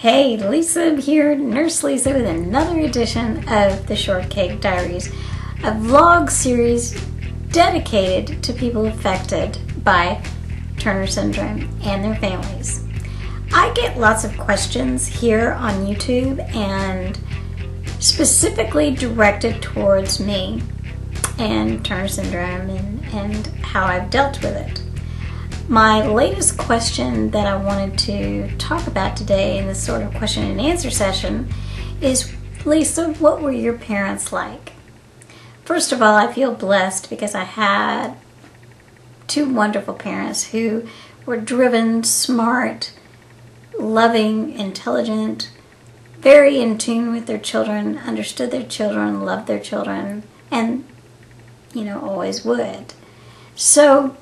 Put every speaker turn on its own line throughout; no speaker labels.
Hey, Lisa here, Nurse Lisa with another edition of the Shortcake Diaries, a vlog series dedicated to people affected by Turner syndrome and their families. I get lots of questions here on YouTube and specifically directed towards me and Turner syndrome and how I've dealt with it. My latest question that I wanted to talk about today in this sort of question and answer session is, Lisa, what were your parents like? First of all, I feel blessed because I had two wonderful parents who were driven, smart, loving, intelligent, very in tune with their children, understood their children, loved their children, and, always would. So,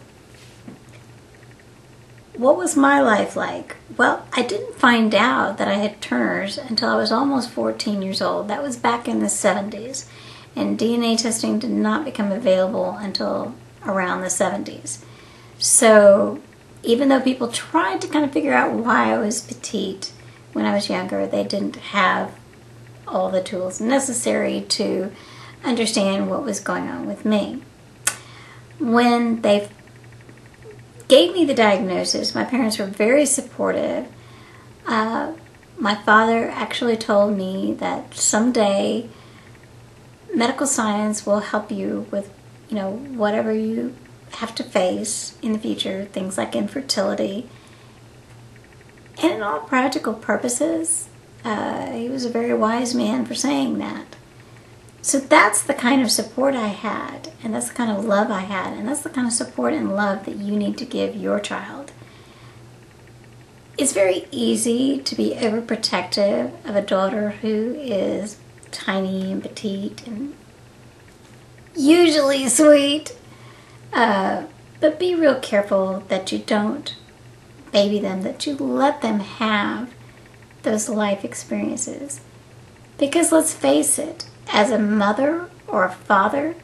what was my life like? Well, I didn't find out that I had Turner's until I was almost 14 years old. That was back in the 70s. And DNA testing did not become available until around the 70s. So even though people tried to kind of figure out why I was petite when I was younger, they didn't have all the tools necessary to understand what was going on with me. When they gave me the diagnosis, my parents were very supportive. My father actually told me that someday medical science will help you with, whatever you have to face in the future, things like infertility. And in all practical purposes, he was a very wise man for saying that. So that's the kind of support I had, and that's the kind of love I had, and that's the kind of support and love that you need to give your child. It's very easy to be overprotective of a daughter who is tiny and petite and usually sweet, but be real careful that you don't baby them, that you let them have those life experiences. Because let's face it, as a mother or a father,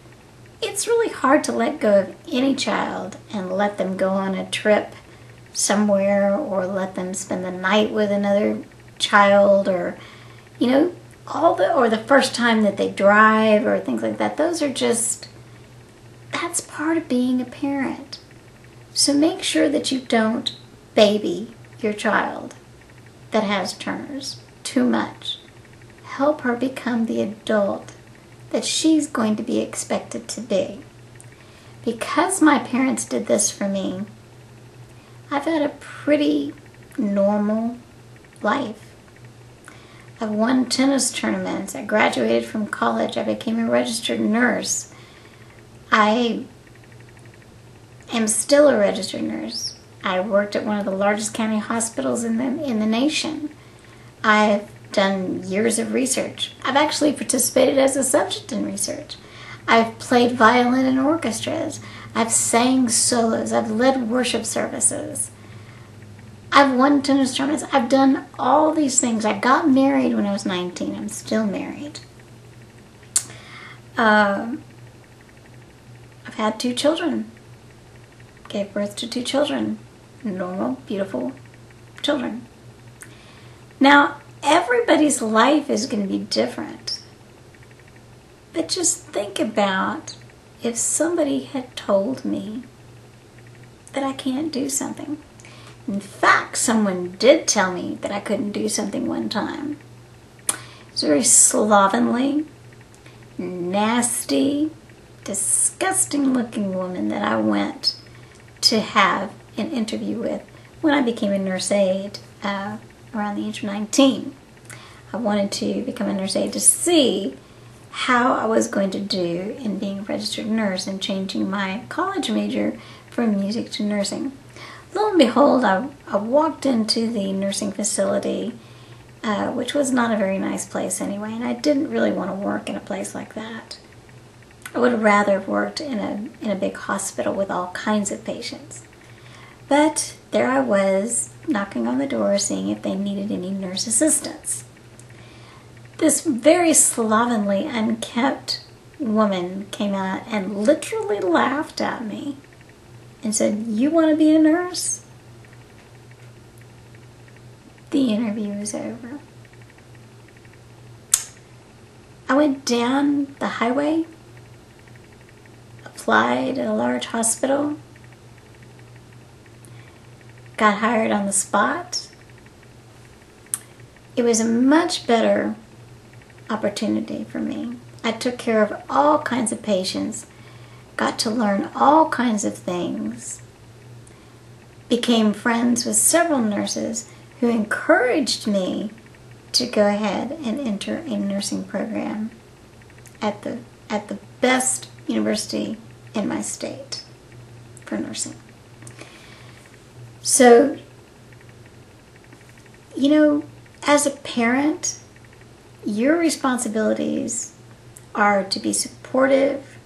it's really hard to let go of any child and let them go on a trip somewhere or let them spend the night with another child or, or the first time that they drive or things like that. That's part of being a parent. So make sure that you don't baby your child that has Turner's too much. Help her become the adult that she's going to be expected to be. Because my parents did this for me, I've had a pretty normal life. I've won tennis tournaments. I graduated from college. I became a registered nurse. I am still a registered nurse. I worked at one of the largest county hospitals in the nation. I've done years of research. I've actually participated as a subject in research. I've played violin in orchestras. I've sang solos. I've led worship services. I've won tennis tournaments. I've done all these things. I got married when I was 19. I'm still married. I've had two children. Gave birth to two children. Normal, beautiful children. Now, everybody's life is going to be different. But just think about if somebody had told me that I can't do something. In fact, someone did tell me that I couldn't do something one time. It's a very slovenly, nasty, disgusting looking woman that I went to have an interview with when I became a nurse aide around the age of 19. I wanted to become a nurse aide to see how I was going to do in being a registered nurse and changing my college major from music to nursing. Lo and behold, I walked into the nursing facility, which was not a very nice place anyway, and I didn't really want to work in a place like that. I would have rather have worked in a big hospital with all kinds of patients. But there I was, knocking on the door, seeing if they needed any nurse assistants. This very slovenly, unkempt woman came out and literally laughed at me and said, "You want to be a nurse?" the interview was over. I went down the highway, applied at a large hospital, got hired on the spot. It was a much better opportunity for me. I took care of all kinds of patients, got to learn all kinds of things, became friends with several nurses who encouraged me to go ahead and enter a nursing program at the best university in my state for nursing. So, you know, as a parent, your responsibilities are to be supportive,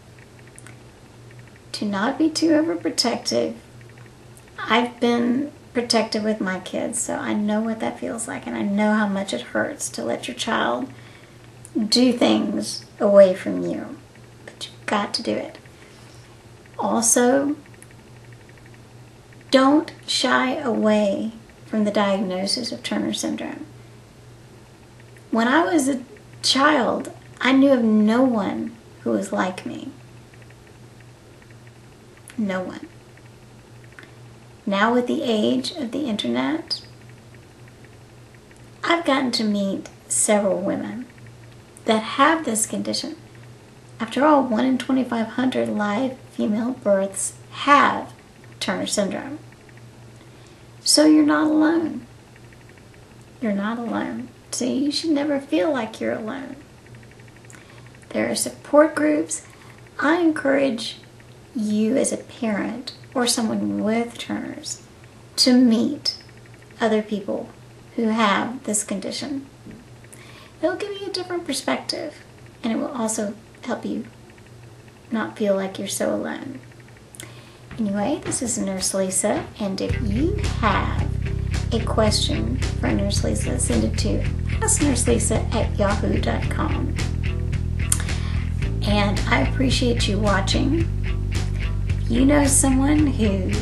to not be too overprotective. I've been protective with my kids, so I know what that feels like, and I know how much it hurts to let your child do things away from you. But you've got to do it. Also, don't shy away from the diagnosis of Turner syndrome. When I was a child, I knew of no one who was like me. No one. Now with the age of the internet, I've gotten to meet several women that have this condition. After all, 1 in 2,500 live female births have Turner syndrome. So you're not alone. You're not alone. So you should never feel like you're alone. There are support groups. I encourage you as a parent or someone with Turner's to meet other people who have this condition. It'll give you a different perspective, and it will also help you not feel like you're so alone. Anyway, this is Nurse Lisa, and if you have a question for Nurse Lisa, send it to asknurselisa@yahoo.com. And I appreciate you watching. If you know someone who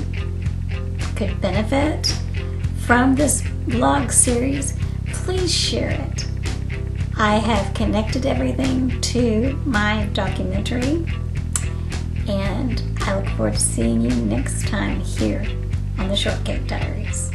could benefit from this vlog series, please share it. I have connected everything to my documentary, and I look forward to seeing you next time here on the Shortcake Diaries.